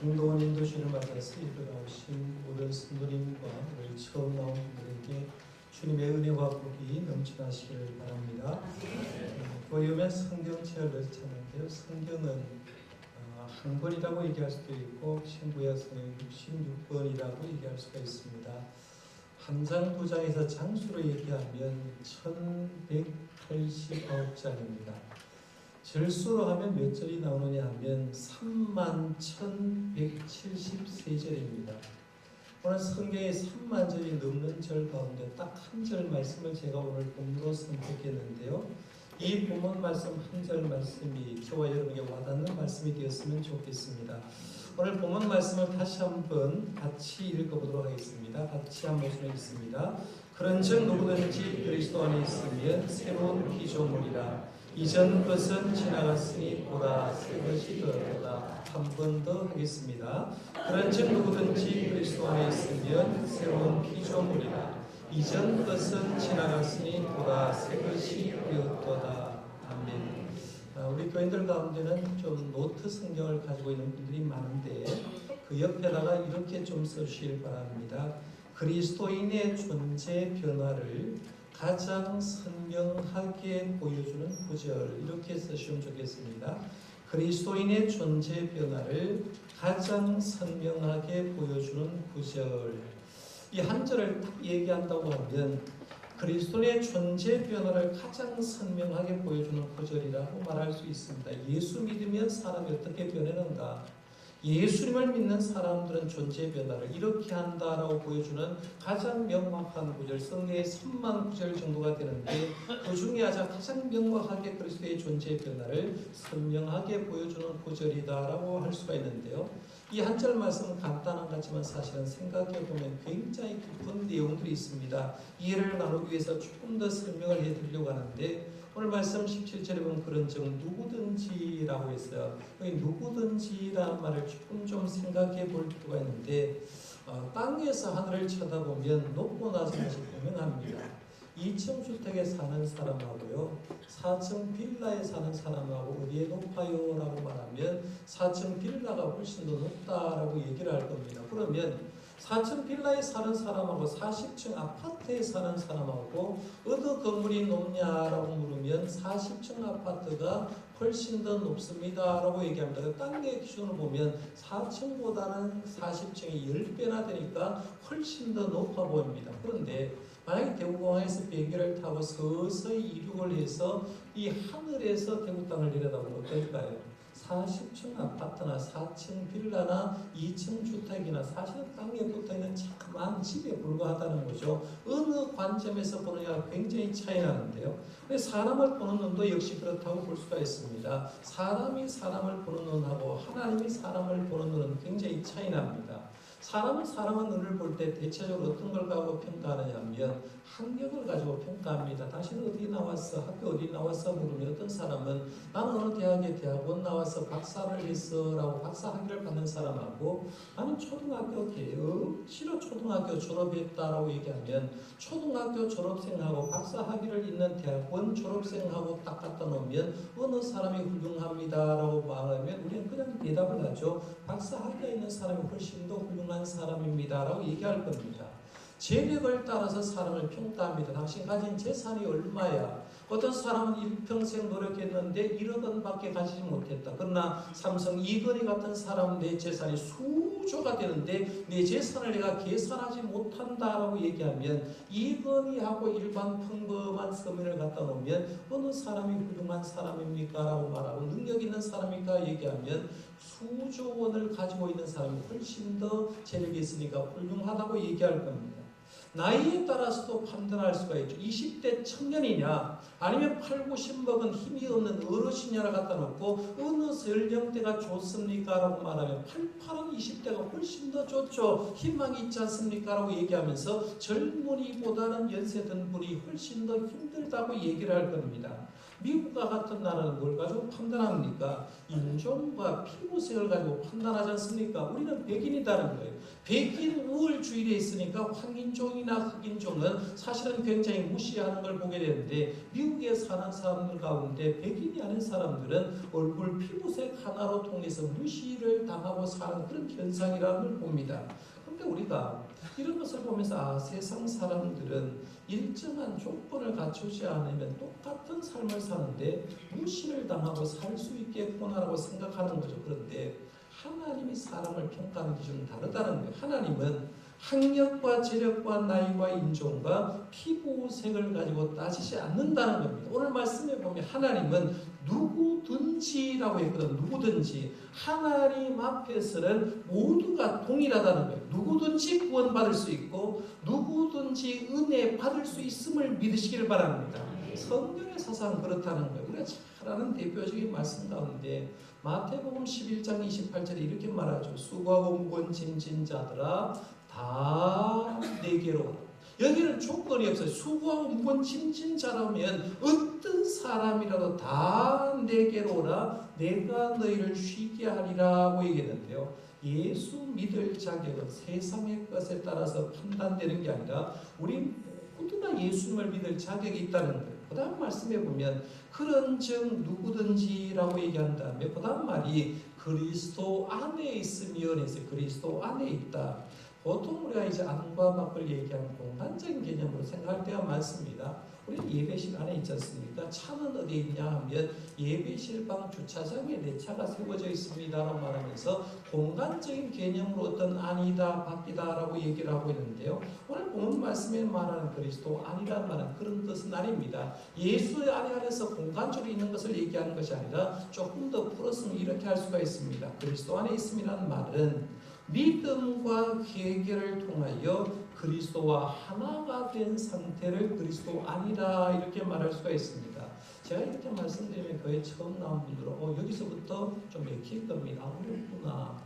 행동원 인도주를 맞아서 일어나오신 모든 성도님과 오늘 처음 나온 분들에게 주님의 은혜와 복이 넘쳐나시기를 바랍니다. 보이면 성경 체험을 찾는데요. 성경은 한 권이라고 얘기할 수도 있고 신구약성의 66권이라고 얘기할 수가 있습니다. 한 장, 두 장에서 장수로 얘기하면 1189장입니다. 절수로 하면 몇 절이 나오느냐 하면 31,173절입니다. 오늘 성경에 3만 절이 넘는 절 가운데 딱 한 절 말씀을 제가 오늘 본문으로 선택했는데요. 이 본문 말씀 한 절 말씀이 저와 여러분에게 와닿는 말씀이 되었으면 좋겠습니다. 오늘 본문 말씀을 다시 한번 같이 읽어보도록 하겠습니다. 같이 한번 읽습니다. 그런즉 누구든지 그리스도 안에 있으면 새로운 피조물이라 이전 것은 지나갔으니 보라 새 것이 더하다. 한 번 더 하겠습니다. 그런즉 누구든지 그리스도 안에 있으면 새로운 피조물이라 이전 것은 지나갔으니 보라 새 것이 되었도다. 아멘. 우리 교인들 가운데는 좀 노트 성경을 가지고 있는 분들이 많은데 그 옆에다가 이렇게 좀 써주시길 바랍니다. 그리스도인의 존재 변화를 가장 선명하게 보여주는 구절, 이렇게 쓰시면 좋겠습니다. 그리스도인의 존재 변화를 가장 선명하게 보여주는 구절. 이 한 절을 딱 얘기한다고 하면 그리스도인의 존재 변화를 가장 선명하게 보여주는 구절이라고 말할 수 있습니다. 예수 믿으면 사람이 어떻게 변하는가? 예수님을 믿는 사람들은 존재 변화를 이렇게 한다라고 보여주는 가장 명확한 구절, 성경에 3만 구절 정도가 되는데 그 중에 가장 명확하게 그리스도의 존재 변화를 선명하게 보여주는 구절이다라고 할 수가 있는데요. 이 한 절 말씀은 간단한 것 같지만 사실은 생각해보면 굉장히 깊은 내용들이 있습니다. 이해를 나누기 위해서 조금 더 설명을 해드리려고 하는데 오늘 말씀 17절에 보면 그런즉 누구든지라고 했어요. 여기 누구든지라는 말을 조금 좀 생각해 볼 필요가 있는데 땅에서 하늘을 쳐다보면 높고 낮은 것이 분명합니다. 2층 주택에 사는 사람하고요 4층 빌라에 사는 사람하고 어디에 높아요? 라고 말하면 4층 빌라가 훨씬 더 높다라고 얘기를 할 겁니다. 그러면 4층 빌라에 사는 사람하고 40층 아파트에 사는 사람하고 어느 건물이 높냐라고 물으면 40층 아파트가 훨씬 더 높습니다 라고 얘기합니다. 땅의 기준으로 보면 4층보다는 40층이 10배나 되니까 훨씬 더 높아 보입니다. 그런데 만약에 대구공항에서 비행기를 타고 서서히 이륙을 해서 이 하늘에서 대구 땅을 내려다보면 어떨까요? 40층 아파트나 4층 빌라나 2층 주택이나 사실은 땅에 붙어있는 자그마한 집에 불과하다는 거죠. 어느 관점에서 보느냐가 굉장히 차이 나는데요. 사람을 보는 눈도 역시 그렇다고 볼 수가 있습니다. 사람이 사람을 보는 눈하고 하나님이 사람을 보는 눈은 굉장히 차이 납니다. 사람은 사람의 눈을 볼 때 대체적으로 어떤 걸 가지고 평가하느냐 하면 학력을 가지고 평가합니다. 당신은 어디 나왔어? 학교 어디 나왔어? 물으면 어떤 사람은 나는 어느 대학에 대학원 나와서 박사를 했어 라고 박사 학위를 받는 사람하고 나는 초등학교 개혁 실어 초등학교 졸업했다라고 얘기하면 초등학교 졸업생하고 박사 학위를 있는 대학원 졸업생하고 딱 갖다 놓으면 어느 사람이 훌륭합니다 라고 말하면 우리는 그냥 대답을 하죠. 박사 학위가 있는 사람이 훨씬 더 훌륭한 사람입니다 라고 얘기할 겁니다. 재력을 따라서 사람을 평가합니다. 당신 가진 재산이 얼마야? 어떤 사람은 일평생 노력했는데 1억 원밖에 가지지 못했다. 그러나 삼성 이건희 같은 사람은 내 재산이 수조가 되는데 내 재산을 내가 계산하지 못한다라고 얘기하면 이건희하고 일반 평범한 서민을 갖다 놓으면 어느 사람이 훌륭한 사람입니까? 라고 말하고 능력 있는 사람입니까? 얘기하면 수조 원을 가지고 있는 사람이 훨씬 더 재력이 있으니까 훌륭하다고 얘기할 겁니다. 나이에 따라서도 판단할 수가 있죠. 20대 청년이냐 아니면 8, 90 먹은 힘이 없는 어르신이냐를 갖다 놓고 어느 연령대가 좋습니까? 라고 말하면 88은 20대가 훨씬 더 좋죠. 희망이 있지 않습니까? 라고 얘기하면서 젊은이보다는 연세 든 분이 훨씬 더 힘들다고 얘기를 할 겁니다. 미국과 같은 나라는 뭘 가지고 판단합니까? 인종과 피부색을 가지고 판단하지 않습니까? 우리는 백인이다는 거예요. 백인 우월주의에 있습니다. 있으니까 황인종이나 흑인종은 사실은 굉장히 무시하는 걸 보게 되는데 미국에 사는 사람들 가운데 백인이 아닌 사람들은 얼굴 피부색 하나로 통해서 무시를 당하고 사는 그런 현상이라는 걸 봅니다. 그런데 우리가 이런 것을 보면서 세상 사람들은 일정한 조건을 갖추지 않으면 똑같은 삶을 사는데 무시를 당하고 살 수 있겠구나라고 생각하는 거죠. 그런데 하나님이 사람을 평가하는 기준은 다르다는 거예요. 하나님은 학력과 재력과 나이와 인종과 피부색을 가지고 따지지 않는다는 겁니다. 오늘 말씀에 보면 하나님은 누구든지라고 했거든. 누구든지 하나님 앞에서는 모두가 동일하다는 거예요. 누구든지 구원받을 수 있고 누구든지 은혜 받을 수 있음을 믿으시기를 바랍니다. 성경의 사상은 그렇다는 거예요. 우리가 잘 아는 대표적인 말씀 가운데 마태복음 11장 28절에 이렇게 말하죠. 수고하고 무거운 짐진 자들아 다 내게로. 여기는 조건이 없어요. 수고하고 무거운 짐진 자라면 어떤 사람이라도 다 내게로 오라. 내가 너희를 쉬게 하리라고 얘기했는데요. 예수 믿을 자격은 세상의 것에 따라서 판단되는 게 아니라 우리 모두가 예수님을 믿을 자격이 있다는 거예요. 그 다음 말씀에 보면 그런즉 누구든지라고 얘기한 다음에 그 다음 말이 그리스도 안에 있으면 해서 그리스도 안에 있다. 보통 우리가 이제 안과 밖을 얘기하는 공간적인 개념으로 생각할 때가 많습니다. 우리는 예배실 안에 있지 않습니까? 차는 어디에 있냐 하면 예배실 방 주차장에 내 차가 세워져 있습니다라고 말하면서 공간적인 개념으로 어떤 안이다 밖이다라고 얘기를 하고 있는데요. 오늘 본 말씀에 말하는 그리스도 안이라는 말은 그런 뜻은 아닙니다. 예수 안에서 공간적으로 있는 것을 얘기하는 것이 아니라 조금 더 풀었으면 이렇게 할 수가 있습니다. 그리스도 안에 있음이라는 말은 믿음과 회개를 통하여 그리스도와 하나가 된 상태를 그리스도 아니라 이렇게 말할 수가 있습니다. 제가 이렇게 말씀드리면 거의 처음 나온 분들은 여기서부터 좀 맥힐 겁니다. 어렵구나.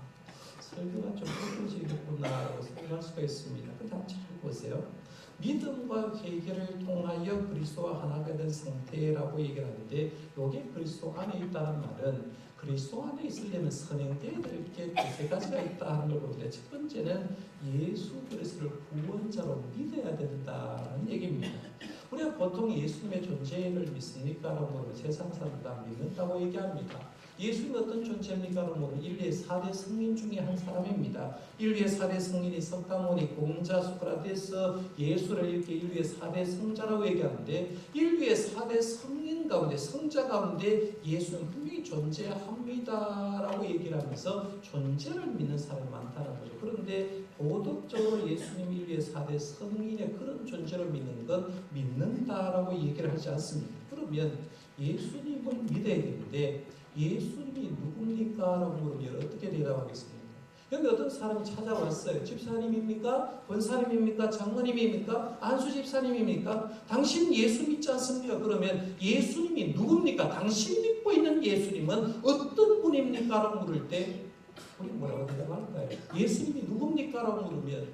설교가 좀 어려워지겠구나 생각할 수가 있습니다. 근데 한번 잘 보세요. 믿음과 회개를 통하여 그리스도와 하나가 된 상태라고 얘기를 하는데 이게 그리스도 안에 있다는 말은 그리스도 안에 있으려면 선행되어야 될 게 두세 가지가 있다 하는 걸 보는데 첫 번째는 예수 그리스도를 구원자로 믿어야 된다는 얘기입니다. 우리가 보통 예수님의 존재를 믿습니까? 라고 하면 세상 사람들 다 믿는다고 얘기합니다. 예수님은 어떤 존재입니까? 라고 하면 인류의 4대 성인 중에 한 사람입니다. 인류의 4대 성인이 석가모니, 공자, 소크라테스, 예수를 이렇게 인류의 4대 성자라고 얘기하는데 인류의 4대 성인 가운데 성자 가운데 예수는 분명히 존재합니다라고 얘기를 하면서 존재를 믿는 사람이 많다는 거죠. 그런데 도덕적으로 예수님이 인류의 4대 성인의 그런 존재를 믿는 건 믿는다라고 얘기를 하지 않습니다. 그러면 예수님을 믿어야 되는데 예수님이 누굽니까? 라고 물으면 어떻게 대답하겠습니까? 여기 어떤 사람이 찾아왔어요. 집사님입니까? 권사님입니까? 장로님입니까? 안수 집사님입니까? 당신 예수 믿지 않습니까? 그러면 예수님이 누굽니까? 당신 믿고 있는 예수님은 어떤 분입니까? 라고 물을 때 우리 뭐라고 대답할까요? 예수님이 누굽니까? 라고 물으면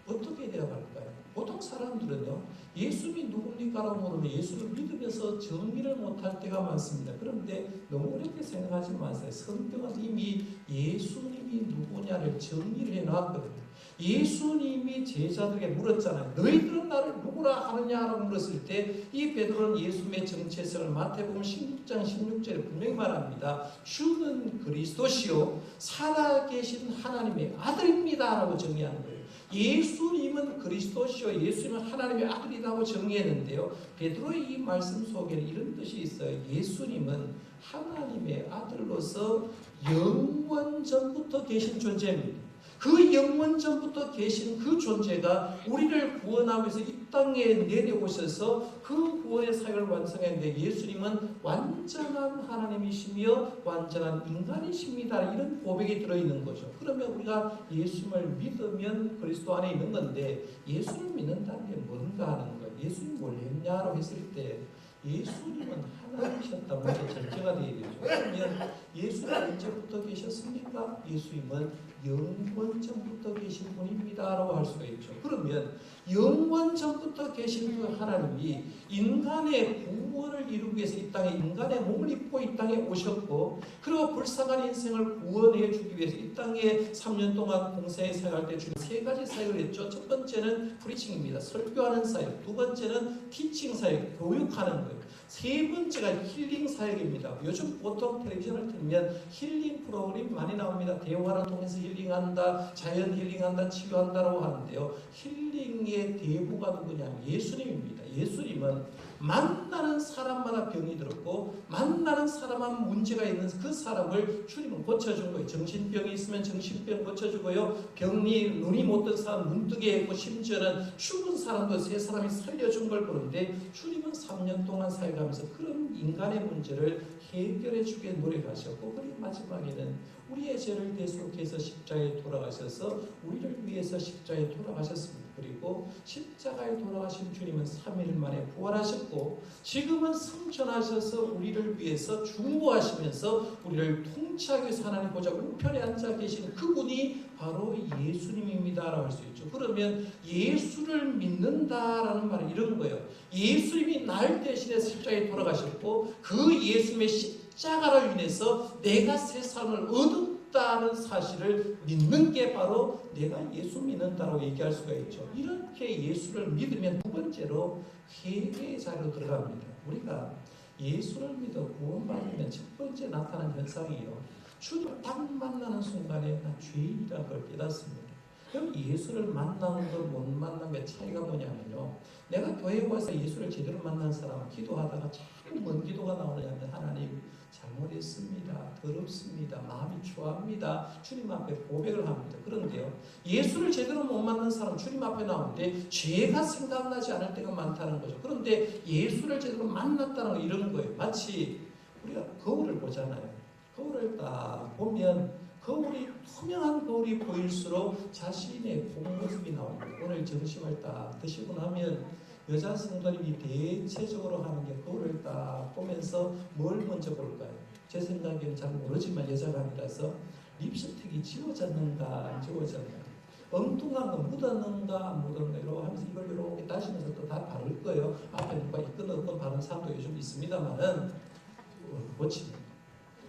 어떻게 대답할까요? 보통 사람들은요, 예수님이 누굽니까? 라고 물으면 예수를 믿으면서 정리를 못할 때가 많습니다. 그런데 너무 어렵게 생각하지 마세요. 성경은 이미 예수님이 누구냐를 정리를 해놨거든요. 예수님이 제자들에게 물었잖아요. 너희들은 나를 누구라 하느냐라고 물었을 때 이 베드로는 예수님의 정체성을 마태복음 16장 16절에 분명히 말합니다. 주는 그리스도시요 살아계신 하나님의 아들입니다 라고 정의하는 거예요. 예수님은 그리스도시요 예수님은 하나님의 아들이라고 정의했는데요. 베드로의 이 말씀 속에는 이런 뜻이 있어요. 예수님은 하나님의 아들로서 영원 전부터 계신 존재입니다. 그 영원 전부터 계신 그 존재가 우리를 구원하면서 이 땅에 내려오셔서 그 구원의 사역을 완성했는데 예수님은 완전한 하나님이시며 완전한 인간이십니다. 이런 고백이 들어있는 거죠. 그러면 우리가 예수님을 믿으면 그리스도 안에 있는 건데 예수를 믿는다는 게 뭔가 하는 거예요. 예수님 뭘 했냐라고 했을 때 예수님은 하나님이셨다. 먼저 전제가 되어야 되죠. 그러면 예수는 언제부터 계셨습니까? 예수님은 영원 전부터 계신 분입니다 라고 할 수가 있죠. 그러면 영원 전부터 계신 그 하나님이 인간의 구원을 이루기 위해서 이 땅에 인간의 몸을 입고 이 땅에 오셨고, 그리고 불쌍한 인생을 구원해 주기 위해서 이 땅에 3년 동안 공생에 사역할 때 주님 세 가지 사역을 했죠. 첫 번째는 프리칭입니다. 설교하는 사역. 두 번째는 티칭 사역, 교육하는 거예요. 세 번째가 힐링 사역입니다. 요즘 보통 텔레비전을 틀면 힐링 프로그램이 많이 나옵니다. 대화를 통해서 힐링한다, 자연 힐링한다, 치유한다라고 하는데요. 힐링의 대부가 누구냐면 예수님입니다. 예수님은 만나는 사람마다 병이 들었고, 만나는 사람만 문제가 있는 그 사람을 주님은 고쳐준 거예요. 정신병이 있으면 정신병 고쳐주고요. 병이 눈이 못 뜬 사람 눈 뜨게 했고, 심지어는 죽은 사람도 세 사람이 살려준 걸 보는데, 주님은 3년 동안 사역하면서 그런 인간의 문제를 해결해 주게 노력하셨고, 그리고 마지막에는 우리의 죄를 대속해서 십자가에 돌아가셔서 우리를 위해서 십자가에 돌아가셨습니다. 그리고 십자가에 돌아가신 주님은 3일 만에 부활하셨고, 지금은 승천하셔서 우리를 위해서 중보하시면서 우리를 통치하기 위해서 하나님 보좌 우편에 앉아 계신 그분이 바로 예수님입니다라고 할 수 있죠. 그러면 예수를 믿는다라는 말은 이런 거예요. 예수님이 날 대신해서 십자가에 돌아가셨고, 그 예수님의 십자가로 인해서 내가 새 삶을 얻었다는 사실을 믿는 게 바로 내가 예수 믿는다라고 얘기할 수가 있죠. 이렇게 예수를 믿으면 두 번째로 회개의 자리로 들어갑니다. 우리가 예수를 믿어 구원받으면 첫 번째 나타나는 현상이요, 주님을 딱 만나는 순간에 나 죄인이라는 걸 깨닫습니다. 그럼 예수를 만나는 것 못 만나는 게 차이가 뭐냐면요, 내가 교회에 와서 예수를 제대로 만난 사람은 기도하다가 자꾸 뭔 기도가 나오냐면, 하나님 잘못했습니다, 더럽습니다, 마음이 추합니다, 주님 앞에 고백을 합니다. 그런데요, 예수를 제대로 못 만난 사람 주님 앞에 나오는데 죄가 생각나지 않을 때가 많다는 거죠. 그런데 예수를 제대로 만났다는 건 이런 거예요. 마치 우리가 거울을 보잖아요. 거울을 딱 보면 거울이 투명한 거울이 보일수록 자신의 본 모습이 나옵니다. 오늘 점심을 딱 드시고 나면 여자 성도님이 대체적으로 하는 게 거울을 딱 보면서 뭘 먼저 볼까요? 제 생각에는 잘 모르지만 여자가 아니라서 립스틱이 지워졌는가 안 지워졌는가, 엉뚱한 거 묻었는가 안 묻었는가 이러고 하면서 이걸 이렇게 따시면서 또 다 바를 거예요. 앞에 누가 이끌어놓고 바른 사람도 요즘 있습니다만은 고칩니다.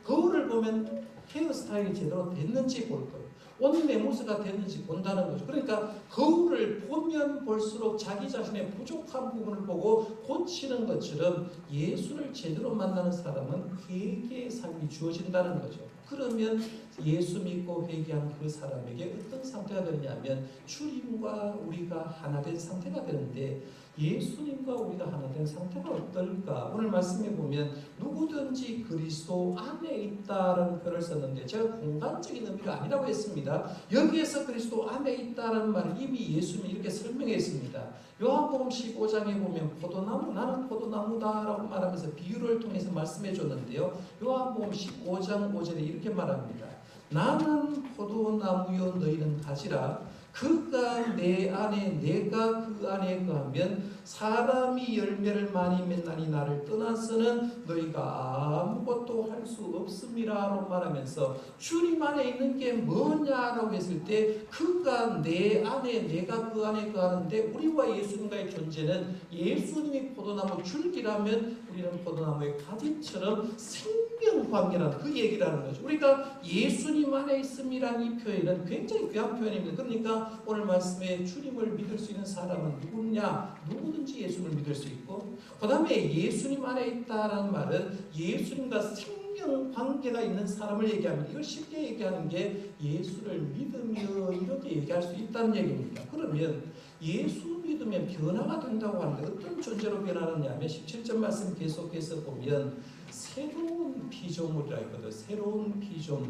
거울을 보면 헤어스타일이 제대로 됐는지 볼 거예요. 옷 매무새가 됐는지 본다는 거죠. 그러니까 거울을 보면 볼수록 자기 자신의 부족한 부분을 보고 고치는 것처럼 예수를 제대로 만나는 사람은 회개의 삶이 주어진다는 거죠. 그러면 예수 믿고 회개한 그 사람에게 어떤 상태가 되느냐면 주님과 우리가 하나 된 상태가 되는데, 예수님과 우리가 하나 된 상태가 어떨까? 오늘 말씀해 보면 누구든지 그리스도 안에 있다라는 표현을 썼는데, 제가 공간적인 의미가 아니라고 했습니다. 여기에서 그리스도 안에 있다라는 말을 이미 예수님이 이렇게 설명했습니다. 요한복음 15장에 보면 포도나무, 나는 포도나무다라고 말하면서 비유를 통해서 말씀해 줬는데요. 요한복음 15장 5절에 이렇게 말합니다. 나는 포도나무요 너희는 가지라. 그가 내 안에 내가 그 안에 거하면 사람이 열매를 많이 맺나니 나를 떠나서는 너희가 아무것도 할 수 없음이라고 말하면서 주님 안에 있는 게 뭐냐라고 했을 때, 그가 내 안에 내가 그 안에 거하는데, 우리와 예수님과의 존재는 예수님이 포도나무 줄기라면 우리는 포도나무의 가지처럼 생명관계라는 그 얘기라는 거죠. 우리가 예수님 안에 있음이라는 이 표현은 굉장히 귀한 표현입니다. 그러니까 오늘 말씀에 주님을 믿을 수 있는 사람은 누구냐? 누구든지 예수님을 믿을 수 있고, 그 다음에 예수님 안에 있다라는 말은 예수님과 생명 관계가 있는 사람을 얘기합니다. 이걸 쉽게 얘기하는 게 예수를 믿으며 이렇게 얘기할 수 있다는 얘기입니다. 그러면 예수 믿으면 변화가 된다고 하는데 어떤 존재로 변하느냐면 17절 말씀 계속해서 보면 새로운 피조물이라 했거든요. 새로운 피조물.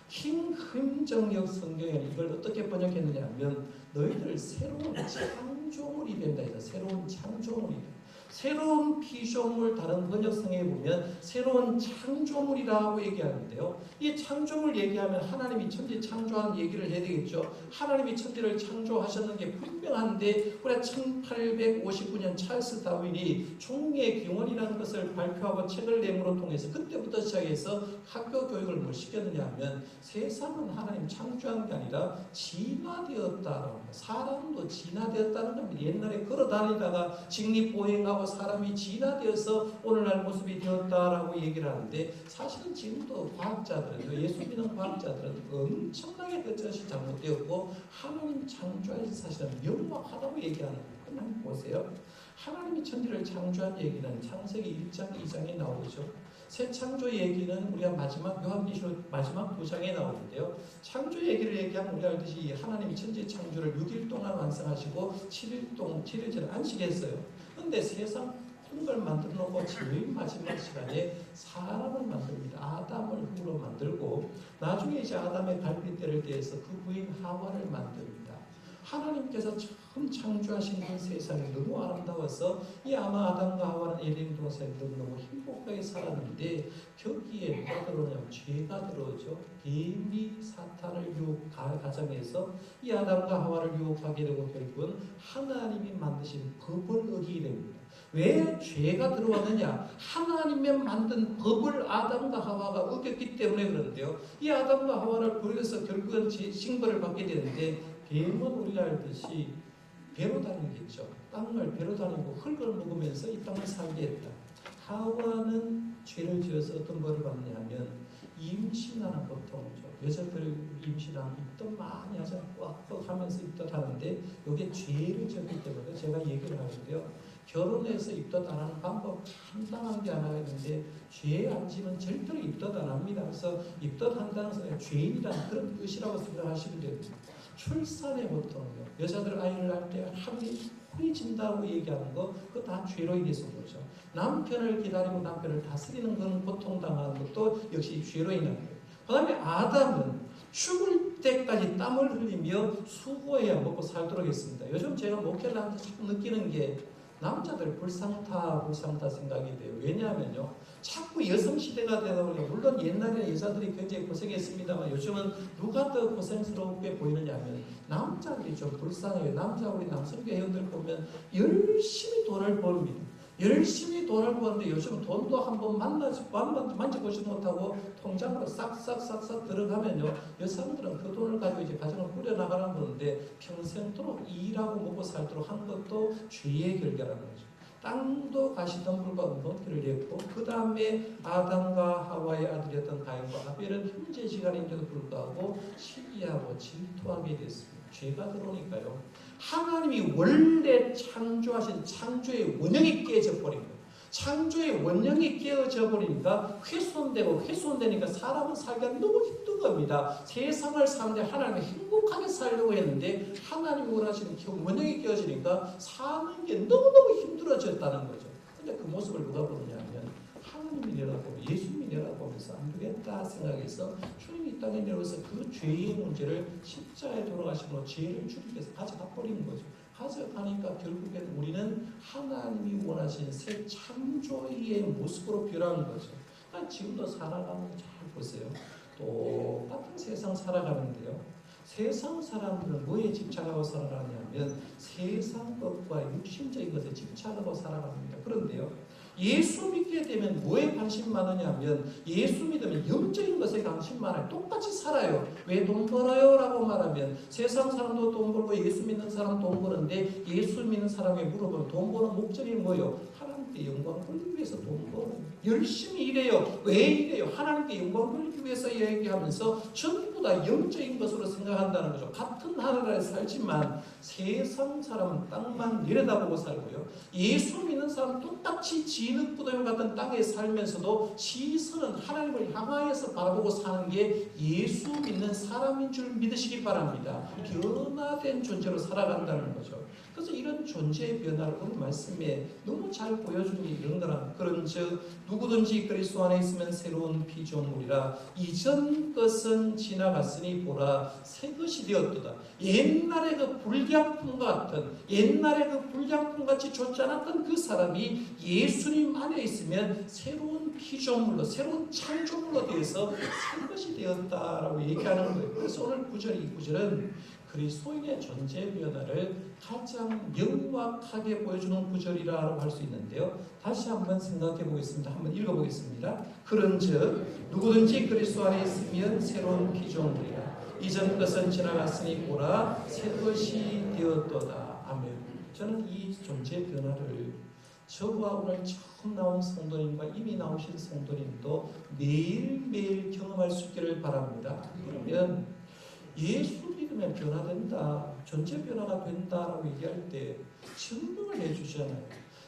킹 흥정역 성경에는 이걸 어떻게 번역했느냐 하면 너희들 새로운 창조물이 된다. 새로운 창조물이다. 새로운 피조물, 다른 번역성에 보면 새로운 창조물이라고 얘기하는데요. 이 창조물 얘기하면 하나님이 천지 창조한 얘기를 해야 되겠죠. 하나님이 천지를 창조하셨는 게 분명한데 우리가 1859년 찰스 다윈이 총리의 기원이라는 것을 발표하고 책을 내므로 통해서 그때부터 시작해서 학교 교육을 뭘 시켰느냐 하면 세상은 하나님 창조한 게 아니라 진화되었다라고 합니다. 사람도 진화되었다는 겁니다. 옛날에 걸어다니다가 직립보행하고 사람이 진화되어서 오늘날 모습이 되었다라고 얘기를 하는데 사실은 지금도 과학자들은, 예수 믿는 과학자들은 엄청나게 그것이 잘못되었고 하나님 창조하신 사실은 명확하다고 얘기하는 거예요. 한번 보세요. 하나님이 천지를 창조한 얘기는 창세기 1장 2장에 나오죠. 새 창조 얘기는 우리가 마지막 요한계시록 마지막 2장에 나오는데요. 창조 얘기를 얘기하면 우리가 알듯이 하나님이 천지 창조를 6일 동안 완성하시고 7일째를 안식했어요. 그런데 세상 모든 걸 만들어 놓고 제일 마지막 시간에 사람을 만듭니다. 아담을 흙으로 만들고 나중에 이제 아담의 갈빗대를 떼서 그 부인 하와를 만듭니다. 하나님께서 처음 창조하신 그 세상이 너무 아름다워서 이 아마 아담과 하와는 에덴 동산에 너무너무 행복하게 살았는데 거기에 뭐가 들어오냐면 죄가 들어오죠. 뱀이 사탄을 가정해서 이 아담과 하와를 유혹하게 되고 결국은 하나님이 만드신 법을 어기게 됩니다. 왜 죄가 들어왔느냐? 하나님의 만든 법을 아담과 하와가 어겼기 때문에 그런데요. 이 아담과 하와를 버려서 결국은 징벌을 받게 되는데 뱀은 우리가 알듯이 배로 다니겠죠. 땅을 배로 다니고 흙을 먹으면서 이 땅을 살게 했다. 하와는 죄를 지어서 어떤 벌을 받느냐 하면 임신하는 고통이죠. 여자들 임신하면 입덧 많이 하죠. 꽉꽉 하면서 입덧하는데 이게 죄를 지었기 때문에 제가 얘기를 하는데요. 결혼해서 입덧 안 하는 방법 간단한 게 하나가 있는데 죄 안 지면 절대로 입덧 안 합니다. 그래서 입덧한다는 것은 죄인이라는 그런 뜻이라고 생각하시면 됩니다. 출산의 고통이요. 여자들 아이를 낳을 때 한이 진다고 얘기하는 거 그거 다 죄로 인해서 그렇죠. 남편을 기다리고 남편을 다스리는 건 고통당하는 것도 역시 죄로 인한 거예요. 그 다음에 아담은 죽을 때까지 땀을 흘리며 수고해야 먹고 살도록 했습니다. 요즘 제가 목회를 하면서 자꾸 느끼는 게 남자들 불쌍하다 생각이 돼요. 왜냐하면요. 자꾸 여성시대가 되다 보니 물론 옛날에는 여자들이 굉장히 고생했습니다만 요즘은 누가 더 고생스럽게 보이느냐 하면 남자들이 좀 불쌍해요. 우리 남성교 회원들 보면 열심히 돈을 벌입니다. 열심히 돈을 버는데 요즘 돈도 한번 만져보지도 못하고 통장으로 싹싹 들어가면요. 여성들은 그 돈을 가지고 이제 가정을 꾸려나가는 건데 평생도록 일하고 먹고 살도록 한 것도 죄의 결과라는 거죠. 땅도 가시덤불과 은번기를 냈고 그 다음에 아담과 하와의 아들이었던 가인과 아벨은 현재 시간인데도 불구하고 시기하고 질투하게 됐습니다. 죄가 들어오니까요. 하나님이 원래 창조하신 창조의 원형이 깨져 버린 거예요. 창조의 원형이 깨어져 버리니까 훼손되니까 사람은 살기가 너무 힘든 겁니다. 세상을 사는데 하나님이 행복하게 살려고 했는데 하나님이 원하시는 원형이 깨어지니까 사는 게 너무너무 힘들어졌다는 거죠. 근데 그 모습을 누가 보느냐 하면 하나님이 내려다보고 예수님이 내려다보면서 안 되겠다 생각해서 주님이 이 땅에 내려와서 그 죄의 문제를 십자가에 돌아가심으로 죄를 주님께서 가져가 버리는 거죠. 가져가니까 결국에는 우리는 하나님이 원하신 새 창조의 모습으로 변하는 거죠. 그러니까 지금도 살아가는 잘 보세요. 똑같은 세상 살아가는데요. 세상 사람들은 뭐에 집착하고 살아가느냐면 세상 것과 육신적인 것에 집착하고 살아갑니다. 그런데요. 예수 믿게 되면 뭐에 관심 많으냐 하면 예수 믿으면 영적인 것에 관심 많아요. 똑같이 살아요. 왜 돈 벌어요? 라고 말하면 세상 사람도 돈 벌고 예수 믿는 사람 돈 버는데 예수 믿는 사람에게 물어보면 돈 버는 목적이 뭐예요? 하나님께 영광 돌리기 위해서 돈 벌어요. 열심히 일해요. 왜 일해요? 하나님께 영광 돌리기 위해서 얘기하면서 전부 다 영적인 것으로 생각한다는 거죠. 같은 하늘에 살지만 세상 사람은 땅만 내려다보고 살고요. 예수 믿는 사람은 똑같이 진흙부대와 같은 땅에 살면서도 시선은 하나님을 향하여서 바라보고 사는 게 예수 믿는 사람인 줄 믿으시기 바랍니다. 변화된 존재로 살아간다는 거죠. 그래서 이런 존재의 변화를 오늘 말씀에 너무 잘 보여주니 이런 거란 그런즉 누구든지 그리스도 안에 있으면 새로운 피조물이라 이전 것은 지나갔으니 보라 새 것이 되었도다. 옛날에 그 불량품과 같은 옛날에 그 불량품같이 좋지 않았던 그 사람이 예수님 안에 있으면 새로운 피조물로 새로운 창조물로 되어서 새 것이 되었다라고 얘기하는 거예요. 그래서 오늘 이 구절은 그리스도인의 존재 변화를 가장 명확하게 보여주는 구절이라고 할 수 있는데요. 다시 한번 생각해 보겠습니다. 한번 읽어보겠습니다. 그런즉 누구든지 그리스도 안에 있으면 새로운 피조물이라 이전 것은 지나갔으니 보라 새 것이 되었도다. 아멘. 저는 이 존재 변화를 저와 오늘 처음 나온 성도님과 이미 나오신 성도님도 매일매일 경험할 수 있기를 바랍니다. 그러면 예수 믿으면 변화된다, 존재 변화가 된다라고 얘기할 때 증명을 해주잖아요.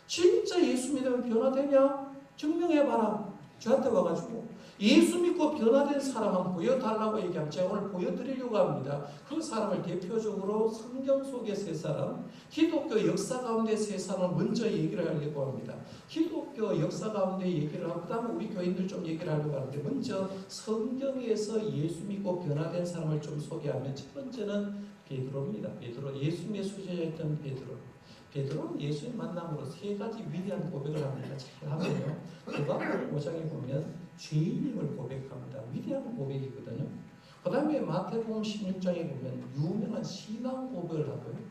진짜 예수 믿으면 변화되냐? 증명해봐라. 저한테 와가지고 예수 믿고 변화된 사람 한번 보여달라고 얘기하면 제가 오늘 보여드리려고 합니다. 그 사람을 대표적으로 성경 속의 세 사람, 기독교 역사 가운데 세 사람을 먼저 얘기를 하려고 합니다. 기독교 역사 가운데 얘기를 하고 그 다음에 우리 교인들 좀 얘기를 하려고 하는데 먼저 성경에서 예수 믿고 변화된 사람을 좀 소개하면 첫 번째는 베드로입니다. 베드로, 예수님의 수제자였던 베드로. 베드로는 예수님 만남으로 세 가지 위대한 고백을 합니다. 잘 하면요. 요한복음 5장에 보면 죄인임을 고백합니다. 위대한 고백이거든요. 그 다음에 마태복음 16장에 보면 유명한 신앙 고백을 하고요.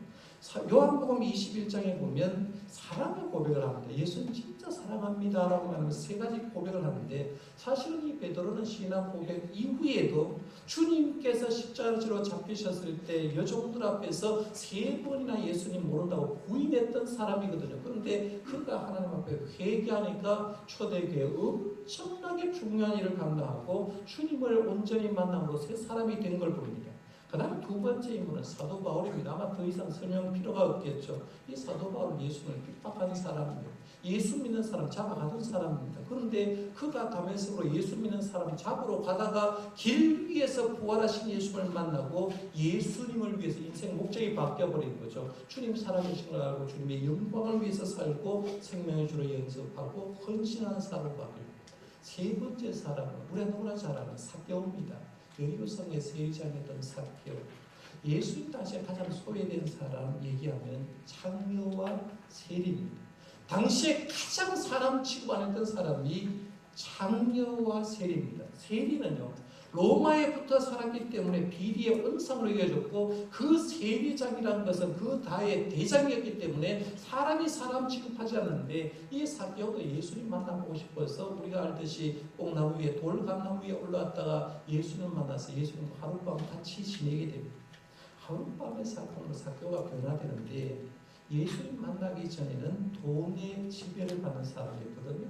요한복음 21장에 보면 사랑의 고백을 합니다. 예수는 진짜 사랑합니다 라고 하면서 세 가지 고백을 하는데 사실은 이 베드로는 신앙 고백 이후에도 주님께서 십자가로 잡히셨을 때 여종들 앞에서 세 번이나 예수님 모른다고 부인했던 사람이거든요. 그런데 그가 하나님 앞에 회개하니까 초대교회 엄청나게 중요한 일을 감당하고 주님을 온전히 만남으로 새 사람이 된 걸 봅니다. 그 다음에 두 번째 인물은 사도 바울입니다. 아마 더 이상 설명 필요가 없겠죠. 이 사도 바울은 예수님을 핍박한 사람이에요. 예수 믿는 사람 잡아가던 사람입니다. 그런데 그가 다메섹으로 예수 믿는 사람 잡으러 가다가 길 위에서 부활하신 예수님을 만나고 예수님을 위해서 인생 목적이 바뀌어버린 거죠. 주님 살아계신 걸 알고 주님의 영광을 위해서 살고 생명의 주로 연습하고 헌신하는 사도 바울. 세 번째 사람은 우리가 너무나 잘 아는 사개오입니다. 여리고성의 세리장이었던 사개오. 예수님 당시에 가장 소외된 사람 얘기하면 장녀와 세리입니다. 당시에 가장 사람 취급 안 했던 사람이 장녀와 세리입니다. 세리는요 로마에 붙어 살았기 때문에 비리의 원상으로 여겨졌고 그 세리장이라는 것은 그 다의 대장이었기 때문에 사람이 사람 취급하지 않는데 이 사개오도 예수님 만나보고 싶어서 우리가 알듯이 뽕나무 위에 돌감나무 위에 올라왔다가 예수님 만나서 예수님과 하룻밤 같이 지내게 됩니다. 하룻밤의 사건으로 사개오가 변화되는데 예수님 만나기 전에는 돈의 지배를 받는 사람이었거든요.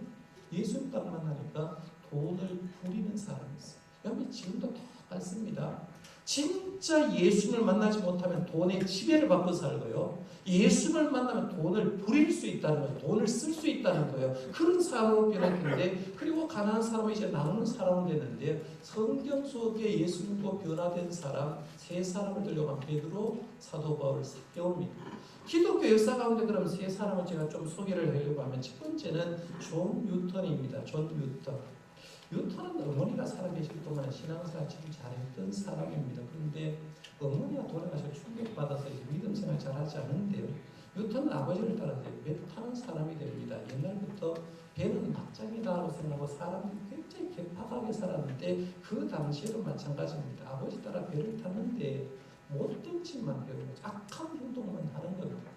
예수님 딱 만나니까 돈을 부리는 사람이었어요. 여러분 지금도 똑같습니다. 진짜 예수님을 만나지 못하면 돈의 지배를 받고 살고요. 예수님을 만나면 돈을 부릴 수 있다는 거예요. 돈을 쓸 수 있다는 거예요. 그런 사람으로 변했는데 그리고 가난한 사람은 이제 나누는 사람으로 됐는데 성경 속에 예수님과 변화된 사람 세 사람을 들려간 베드로, 사도 바울, 사개오입니다. 기독교 역사 가운데 그럼 세 사람을 제가 좀 소개를 하려고 하면 첫 번째는 존 뉴턴입니다. 존 뉴턴. 뉴턴은 어머니가 살아계실 동안에 신앙생활 참 잘했던 사람입니다. 그런데 어머니가 돌아가셔서 충격받아서 믿음 생활 잘하지 않은데요. 뉴턴은 아버지를 따라서 배를 타는 사람이 됩니다. 옛날부터 배는 막장이다라고 생각하고 사람이 굉장히 개팍하게 살았는데 그 당시에도 마찬가지입니다. 아버지 따라 배를 탔는데 못된 짓만 배우고 악한 행동만 하는 겁니다.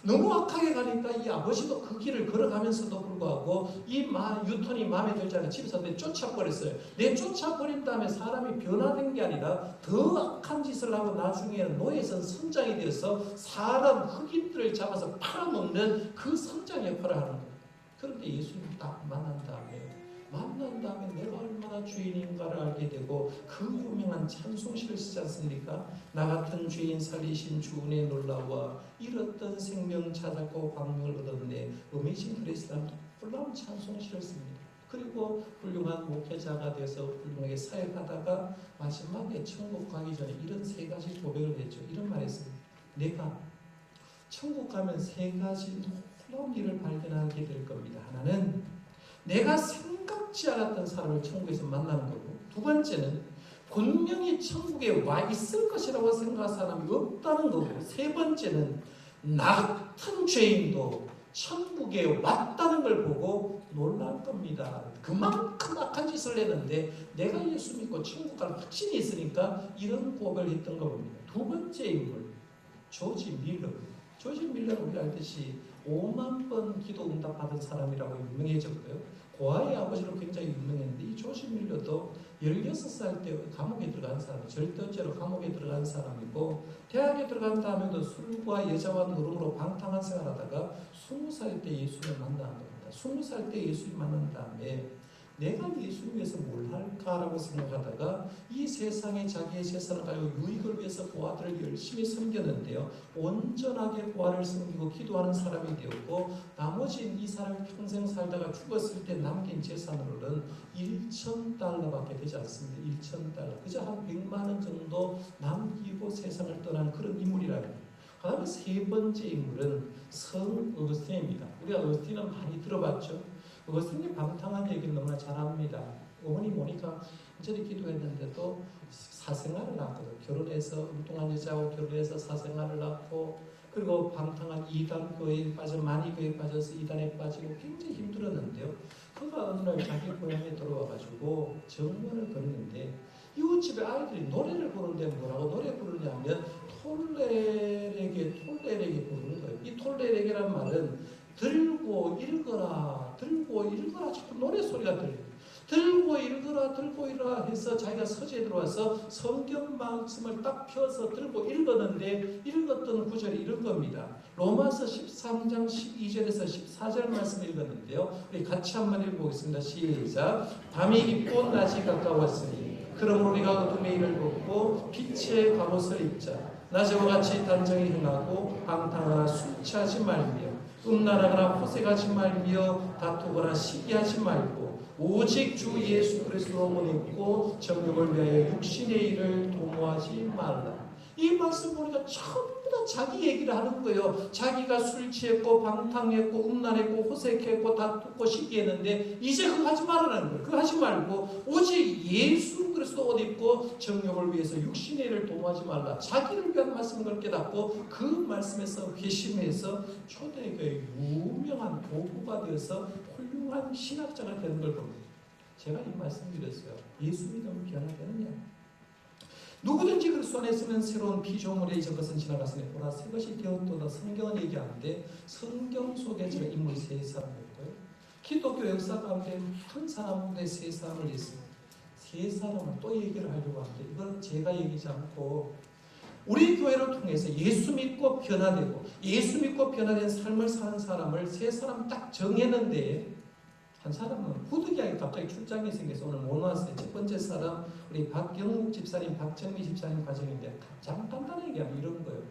너무 악하게 가니까 이 아버지도 그 길을 걸어가면서도 불구하고 이 뉴턴이 마음에 들지 않아 집에서 내 쫓아버렸어요. 내 쫓아버린 다음에 사람이 변화된 게 아니라 더 악한 짓을 하고 나중에는 노예선 선장이 되어서 사람 흑인들을 잡아서 팔아먹는 그 선장 역할을 하는 거예요. 그런데 예수님 딱 만난 다음에 내가 얼마나 죄인인가를 알게 되고 그 유명한 찬송시를 쓰지 않습니까? 나 같은 죄인 살리신 주 은혜 놀라와 잃었던 생명 찾았고 광명을 얻었네. 어메이징 그레이스라는 놀라운 찬송시를 씁니다. 그리고 훌륭한 목회자가 돼서 훌륭하게 사역하다가 마지막에 천국 가기 전에 이런 세 가지 고백을 했죠. 이런 말 했습니다. 내가 천국 가면 세 가지 놀라운 일을 발견하게 될 겁니다. 하나는 내가 생각지 않았던 사람을 천국에서 만나는 거고, 두 번째는 분명히 천국에 와 있을 것이라고 생각한 사람이 없다는 거고, 세 번째는 나 같은 죄인도 천국에 왔다는 걸 보고 놀랄 겁니다. 그만큼 악한 짓을 했는데 내가 예수 믿고 천국 갈 확신이 있으니까 이런 고백을 했던 거 봅니다. 두 번째 인물, 조지 밀러. 조지 밀러는 우리가 알듯이 5만 번 기도 응답 받은 사람이라고 유명해졌고요. 고아의 아버지로 굉장히 유명했는데, 이 조지 밀러도 16살 때 감옥에 들어간 사람, 절도죄로 감옥에 들어간 사람이고, 대학에 들어간 다음에도 술과 여자와 노름으로 방탕한 생활하다가 20살 때 예수를 만난 겁니다. 20살 때 예수를 만난 다음에 내가 예수를 위해서 뭘 할까라고 생각하다가 이 세상에 자기의 재산을 가지고 유익을 위해서 고아들을 열심히 섬겼는데요. 온전하게 고아를 섬기고 기도하는 사람이 되었고, 나머지 이 사람이 평생 살다가 죽었을 때 남긴 재산으로는 $1,000밖에 되지 않습니다. $1,000. 그저 한 100만 원 정도 남기고 세상을 떠나는 그런 인물이랍니다. 그 다음에 세 번째 인물은 성 어거스틴입니다. 우리가 어거스틴은 많이 들어봤죠. 어거스틴이 방탕한 얘기를 너무나 잘합니다. 어머니 모니카 저리 기도했는데도 사생활을 낳거든. 결혼해서 엉뚱한 여자하고 결혼해서 사생활을 낳고, 그리고 방탕한 이단 교회에 빠져, 많이 교회에 빠져서 이단에 빠지고 굉장히 힘들었는데요. 그가 어느 날 자기 고향에 들어와가지고 정문을 거리는데, 이웃집에 아이들이 노래를 부르는데 뭐라고 노래 부르냐면 톨레레게 부르는 거예요. 이 톨레레게란 말은 들고 읽어라 자꾸 노래소리가 들려요. 들고 읽어라 해서 자기가 서재에 들어와서 성경 말씀을 딱 펴서 들고 읽었는데, 읽었던 구절이 이런 겁니다. 로마서 13장 12절에서 14절 말씀을 읽었는데요. 우리 같이 한번 읽어보겠습니다. 시작. 밤이 깊고 낮이 가까웠으니 그러므로 우리가 어둠의 일을 벗고 빛의 갑옷을 입자. 낮에와 같이 단정히 행하고 방탕하거나 술 취하지 말며 음란하거나 호색하지 말며 다투거나 시기하지 말고 오직 주 예수 그리스도로만 입고 정욕을 위하여 육신의 일을 도모하지 말라. 이 말씀 보니까 전부 다 자기 얘기를 하는 거예요. 자기가 술 취했고 방탕했고 음란했고 호색했고 다투고 시기했는데 이제 그거 하지 말라는 거예요. 그거 하지 말고 오직 예수 그리스도 옷 입고 정욕을 위해서 육신의 일을 도모하지 말라. 자기를 위한 말씀을 그렇게 닫고 그 말씀에서 회심해서 초대교회 유명한 교부가 되어서 훌륭한 신학자가 되는 걸 봅니다. 제가 이 말씀 드렸어요. 예수 믿으면 변화 되느냐? 누구든지 그리스도 안에 있으면 새로운 피조물에 이전 것은 지나갔으니 보라 새 것이 되었도다. 성경은 얘기하는데 성경 속에 제가 인물 세 사람이었고요. 기독교 역사 가운데 한 사람인데 세 사람을 있습니다. 세 사람을 또 얘기를 하려고 하는데 이건 제가 얘기하지 않고 우리 교회를 통해서 예수 믿고 변화되고 예수 믿고 변화된 삶을 사는 사람을 세 사람 딱 정했는데, 한 사람은 후득이하게 갑자기 출장이 생겨서 오늘 못 왔어요. 첫 번째 사람 우리 박경욱 집사님, 박정미 집사님 가정인데 가장 간단하게 얘기하면 이런 거예요.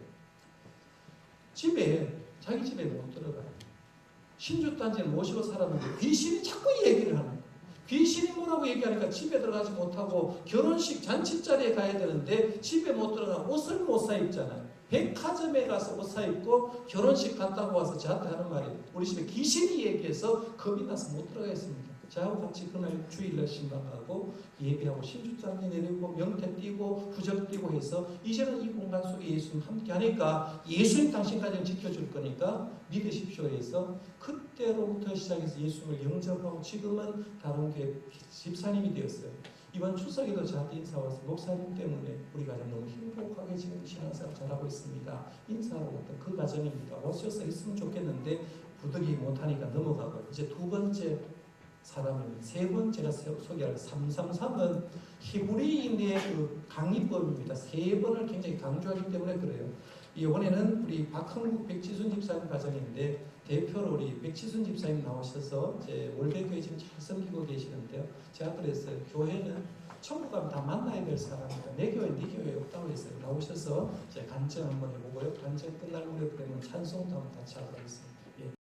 자기 집에 못 들어가요. 신주단지를 모시고 살았는데 귀신이 자꾸 얘기를 하는 거예요. 귀신이 뭐라고 얘기하니까 집에 들어가지 못하고 결혼식 잔치자리에 가야 되는데 집에 못 들어가 옷을 못 사 입잖아요. 백화점에 가서 옷 사 입고 결혼식 갔다고 와서 저한테 하는 말이, 우리 집에 귀신이 얘기해서 겁이 나서 못 들어가겠습니다. 저하고 같이 그날 주일날 신방 가고 예배하고 신주장에 내리고 명태 띄고 부적 띄고 해서 이제는 이 공간 속에 예수님 함께 하니까 예수님 당신까지는 지켜줄 거니까 믿으십시오 해서 그때로부터 시작해서 예수님을 영접하고 지금은 다른 교회 집사님이 되었어요. 이번 추석에도 저한테 인사 와서 목사님 때문에 우리 가정 너무 행복하게 지금 신앙생활 잘하고 있습니다. 인사하러 왔던 그 가정입니다. 오셔서 있으면 좋겠는데 부득이 못하니까 넘어가고, 이제 두 번째 사람은, 세 번째가 소개할 333은 히브리인의 그 강의법입니다. 세 번을 굉장히 강조하기 때문에 그래요. 이번에는 우리 박흥국 백지순 집사님 가정인데 대표로 우리 백지순 집사님 나오셔서 이제 월계교회 지금 잘 섬기고 계시는데요. 제가 그랬어요. 교회는 천국 가면 다 만나야 될 사람이다. 내 교회, 네 교회 없다고 했어요. 나오셔서 이제 간증 한번 해보고요. 간증 끝날 무렵 되면 찬송도 한번 같이 하고 있습니다.